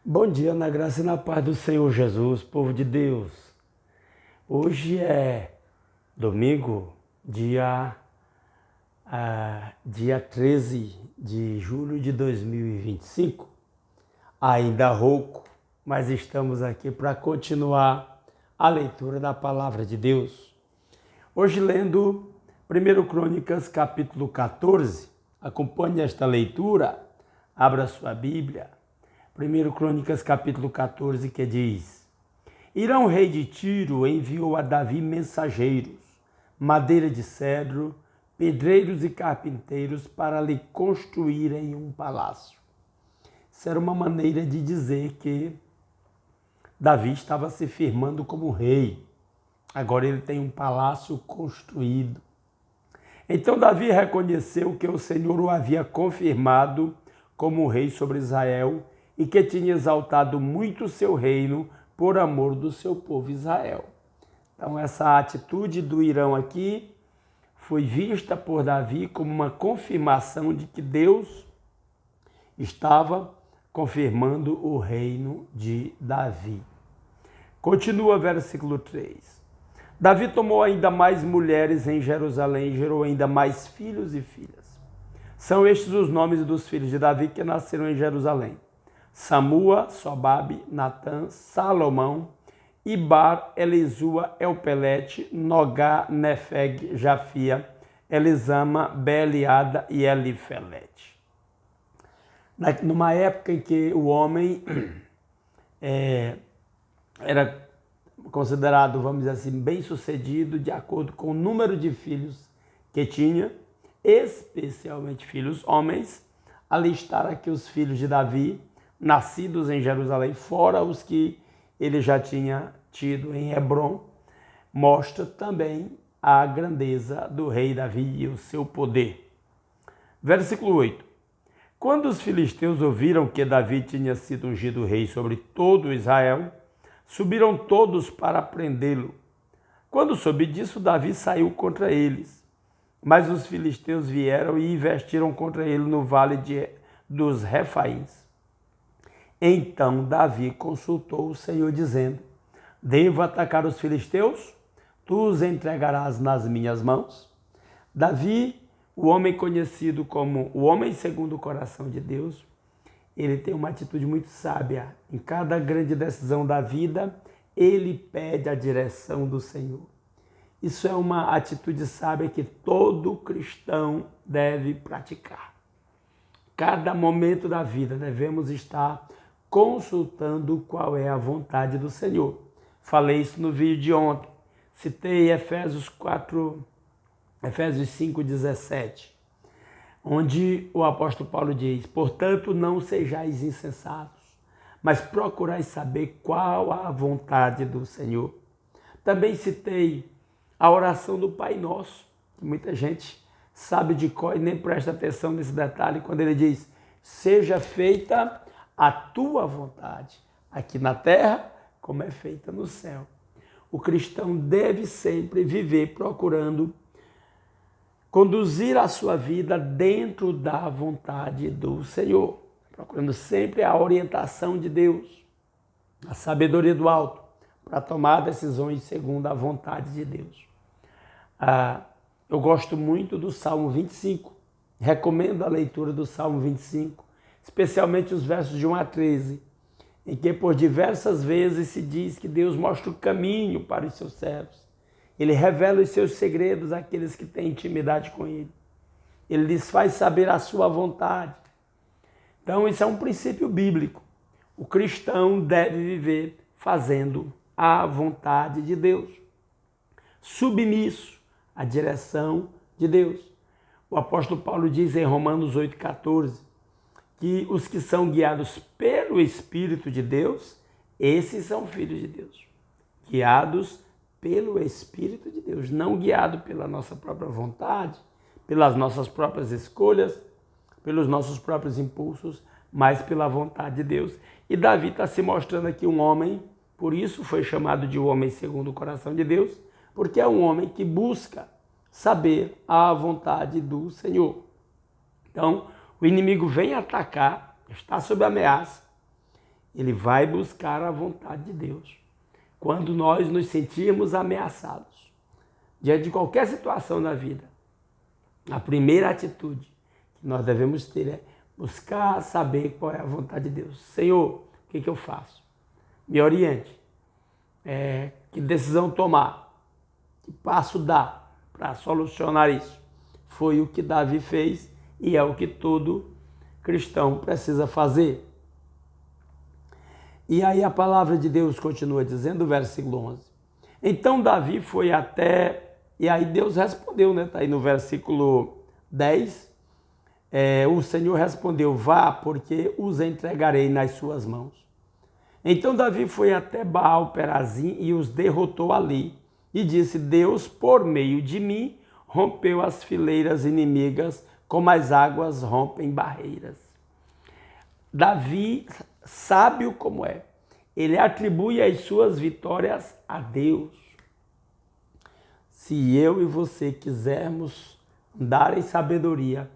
Bom dia, na graça e na paz do Senhor Jesus, povo de Deus. Hoje é domingo, dia 13 de julho de 2025. Ainda rouco, mas estamos aqui para continuar a leitura da palavra de Deus. Hoje lendo 1 Crônicas capítulo 14. Acompanhe esta leitura, abra sua Bíblia. 1 Crônicas capítulo 14, que diz: Irão, rei de Tiro, enviou a Davi mensageiros, madeira de cedro, pedreiros e carpinteiros para lhe construírem um palácio. Isso era uma maneira de dizer que Davi estava se firmando como rei. Agora ele tem um palácio construído. Então Davi reconheceu que o Senhor o havia confirmado como rei sobre Israel e que tinha exaltado muito o seu reino por amor do seu povo Israel. Então essa atitude do Irão aqui foi vista por Davi como uma confirmação de que Deus estava confirmando o reino de Davi. Continua versículo 3. Davi tomou ainda mais mulheres em Jerusalém e gerou ainda mais filhos e filhas. São estes os nomes dos filhos de Davi que nasceram em Jerusalém: Samua, Sobabe, Natã, Salomão, Ibar, Elisua, Elpelete, Nogá, Nefeg, Jafia, Elisama, Beliada e Elifelete. Numa época em que o homem era considerado, vamos dizer assim, bem-sucedido de acordo com o número de filhos que tinha, especialmente filhos homens, a listar aqui os filhos de Davi, nascidos em Jerusalém, fora os que ele já tinha tido em Hebrom, mostra também a grandeza do rei Davi e o seu poder. Versículo 8. Quando os filisteus ouviram que Davi tinha sido ungido rei sobre todo Israel, subiram todos para prendê-lo. Quando soube disso, Davi saiu contra eles. Mas os filisteus vieram e investiram contra ele no vale dos Refaíns. Então Davi consultou o Senhor, dizendo: Devo atacar os filisteus? Tu os entregarás nas minhas mãos? Davi, o homem conhecido como o homem segundo o coração de Deus, ele tem uma atitude muito sábia. Em cada grande decisão da vida, ele pede a direção do Senhor. Isso é uma atitude sábia que todo cristão deve praticar. Cada momento da vida devemos estar consultando qual é a vontade do Senhor. Falei isso no vídeo de ontem. Citei Efésios 5:17, onde o apóstolo Paulo diz: Portanto, não sejais insensatos, mas procurai saber qual a vontade do Senhor. Também citei a oração do Pai Nosso, que muita gente sabe de cor e nem presta atenção nesse detalhe, quando ele diz: Seja feita a tua vontade, aqui na terra, como é feita no céu. O cristão deve sempre viver procurando conduzir a sua vida dentro da vontade do Senhor, procurando sempre a orientação de Deus, a sabedoria do alto, para tomar decisões segundo a vontade de Deus. Eu gosto muito do Salmo 25, recomendo a leitura do Salmo 25, especialmente os versos de 1 a 13, em que por diversas vezes se diz que Deus mostra o caminho para os seus servos. Ele revela os seus segredos àqueles que têm intimidade com Ele. Ele lhes faz saber a sua vontade. Então, isso é um princípio bíblico. O cristão deve viver fazendo a vontade de Deus, submisso à direção de Deus. O apóstolo Paulo diz em Romanos 8,14 que os que são guiados pelo Espírito de Deus, esses são filhos de Deus. Guiados pelo Espírito de Deus, não guiado pela nossa própria vontade, pelas nossas próprias escolhas, pelos nossos próprios impulsos, mas pela vontade de Deus. E Davi está se mostrando aqui um homem, por isso foi chamado de homem segundo o coração de Deus, porque é um homem que busca saber a vontade do Senhor. Então, o inimigo vem atacar, está sob ameaça, ele vai buscar a vontade de Deus. Quando nós nos sentirmos ameaçados, diante de qualquer situação na vida, a primeira atitude que nós devemos ter é buscar saber qual é a vontade de Deus. Senhor, o que eu faço? Me oriente. Que decisão tomar? Que passo dar para solucionar isso? Foi o que Davi fez e é o que todo cristão precisa fazer. E aí a palavra de Deus continua dizendo, versículo 11. Então Davi foi até... E aí Deus respondeu, né? Está aí no versículo 10. O Senhor respondeu, vá, porque os entregarei nas suas mãos. Então Davi foi até Baal-Perazim e os derrotou ali. E disse, Deus, por meio de mim, rompeu as fileiras inimigas, como as águas rompem barreiras. Davi, sábio como é, ele atribui as suas vitórias a Deus. Se eu e você quisermos andar em sabedoria,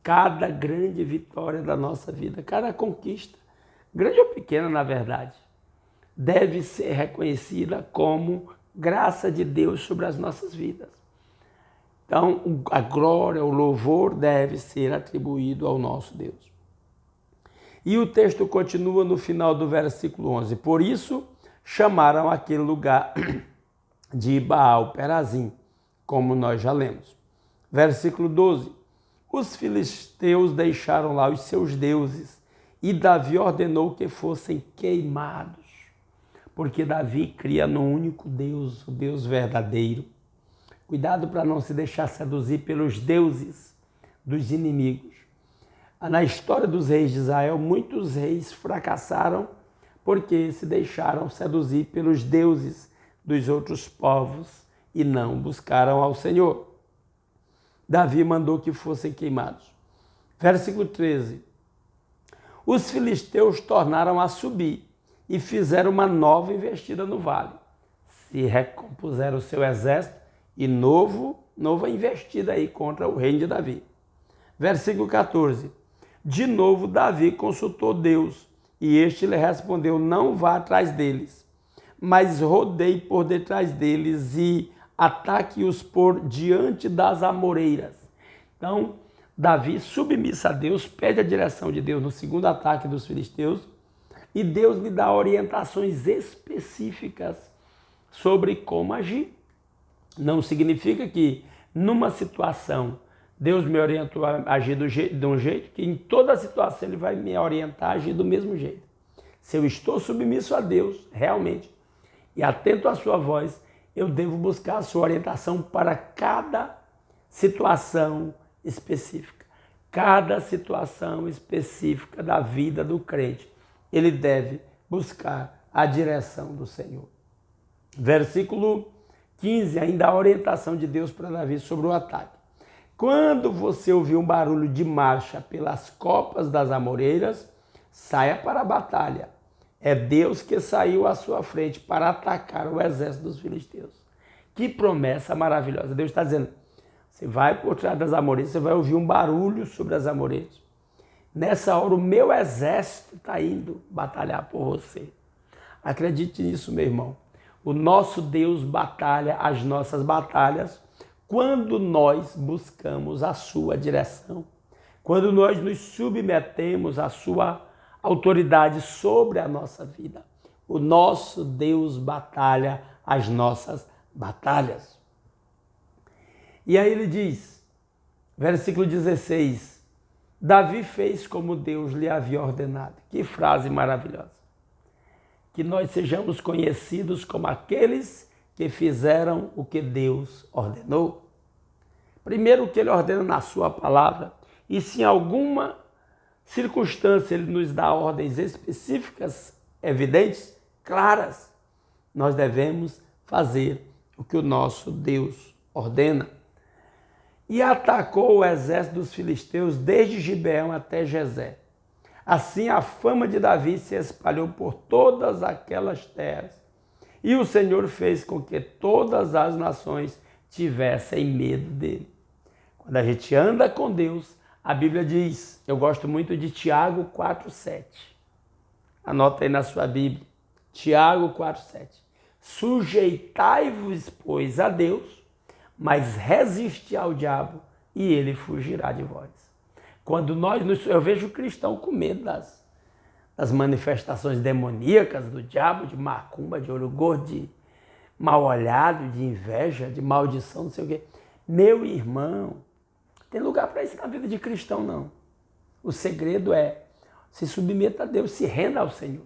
cada grande vitória da nossa vida, cada conquista, grande ou pequena na verdade, deve ser reconhecida como graça de Deus sobre as nossas vidas. Então, a glória, o louvor deve ser atribuído ao nosso Deus. E o texto continua no final do versículo 11. Por isso, chamaram aquele lugar de Baal-Perazim, como nós já lemos. Versículo 12. Os filisteus deixaram lá os seus deuses e Davi ordenou que fossem queimados, porque Davi cria no único Deus, o Deus verdadeiro. Cuidado para não se deixar seduzir pelos deuses dos inimigos. Na história dos reis de Israel, muitos reis fracassaram porque se deixaram seduzir pelos deuses dos outros povos e não buscaram ao Senhor. Davi mandou que fossem queimados. Versículo 13. Os filisteus tornaram a subir e fizeram uma nova investida no vale. Se recompuseram o seu exército e nova investida aí contra o reino de Davi. Versículo 14. De novo Davi consultou Deus e este lhe respondeu, não vá atrás deles, mas rodeie por detrás deles e ataque-os por diante das amoreiras. Então, Davi, submisso a Deus, pede a direção de Deus no segundo ataque dos filisteus e Deus lhe dá orientações específicas sobre como agir. Não significa que numa situação Deus me orientou a agir de um jeito que em toda situação Ele vai me orientar a agir do mesmo jeito. Se eu estou submisso a Deus, realmente, e atento à sua voz, eu devo buscar a sua orientação para cada situação específica. Cada situação específica da vida do crente, ele deve buscar a direção do Senhor. Versículo 15, ainda a orientação de Deus para Davi sobre o ataque. Quando você ouvir um barulho de marcha pelas copas das amoreiras, saia para a batalha. É Deus que saiu à sua frente para atacar o exército dos filisteus. Que promessa maravilhosa. Deus está dizendo, você vai por trás das amoreiras, você vai ouvir um barulho sobre as amoreiras. Nessa hora o meu exército está indo batalhar por você. Acredite nisso, meu irmão. O nosso Deus batalha as nossas batalhas quando nós buscamos a sua direção, quando nós nos submetemos à sua autoridade sobre a nossa vida. O nosso Deus batalha as nossas batalhas. E aí ele diz, versículo 16, Davi fez como Deus lhe havia ordenado. Que frase maravilhosa. Que nós sejamos conhecidos como aqueles que fizeram o que Deus ordenou. Primeiro, o que Ele ordena na sua palavra, e se em alguma circunstância Ele nos dá ordens específicas, evidentes, claras, nós devemos fazer o que o nosso Deus ordena. E atacou o exército dos filisteus desde Gibeão até Gezé. Assim a fama de Davi se espalhou por todas aquelas terras. E o Senhor fez com que todas as nações tivessem medo dele. Quando a gente anda com Deus, a Bíblia diz, eu gosto muito de Tiago 4,7. Anota aí na sua Bíblia. Tiago 4,7. Sujeitai-vos, pois, a Deus, mas resisti ao diabo e ele fugirá de vós. Quando eu vejo o cristão com medo das manifestações demoníacas do diabo, de macumba, de olho gordo, de mal olhado, de inveja, de maldição, não sei o quê. Meu irmão, tem lugar para isso na vida de cristão, não. O segredo é se submeta a Deus, se renda ao Senhor.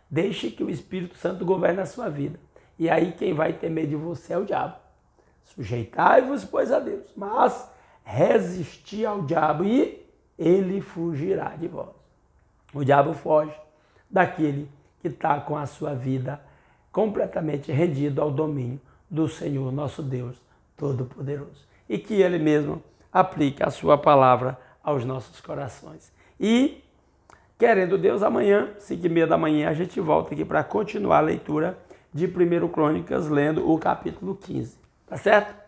Deixe que o Espírito Santo governe a sua vida. E aí quem vai ter medo de você é o diabo. Sujeitai-vos, pois, a Deus, mas resisti ao diabo e ele fugirá de vós. O diabo foge daquele que está com a sua vida completamente rendido ao domínio do Senhor, nosso Deus Todo-Poderoso. E que Ele mesmo aplique a sua palavra aos nossos corações. E, querendo Deus, amanhã, 5h30 da manhã, a gente volta aqui para continuar a leitura de 1 Crônicas, lendo o capítulo 15. Tá certo?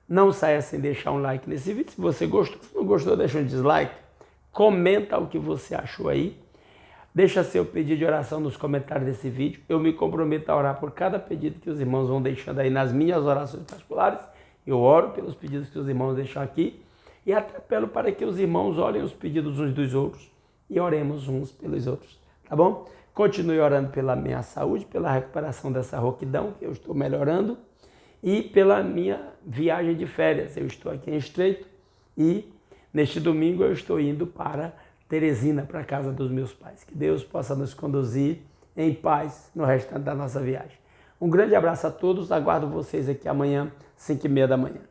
Não saia sem deixar um like nesse vídeo. Se você gostou, se não gostou, deixa um dislike. Comenta o que você achou aí. Deixa seu pedido de oração nos comentários desse vídeo. Eu me comprometo a orar por cada pedido que os irmãos vão deixando aí nas minhas orações particulares. Eu oro pelos pedidos que os irmãos deixam aqui. E até apelo para que os irmãos olhem os pedidos uns dos outros e oremos uns pelos outros. Tá bom? Continue orando pela minha saúde, pela recuperação dessa rouquidão, que eu estou melhorando. E pela minha viagem de férias. Eu estou aqui em Estreito e neste domingo eu estou indo para Teresina, para a casa dos meus pais. Que Deus possa nos conduzir em paz no restante da nossa viagem. Um grande abraço a todos, aguardo vocês aqui amanhã, 5h30 da manhã.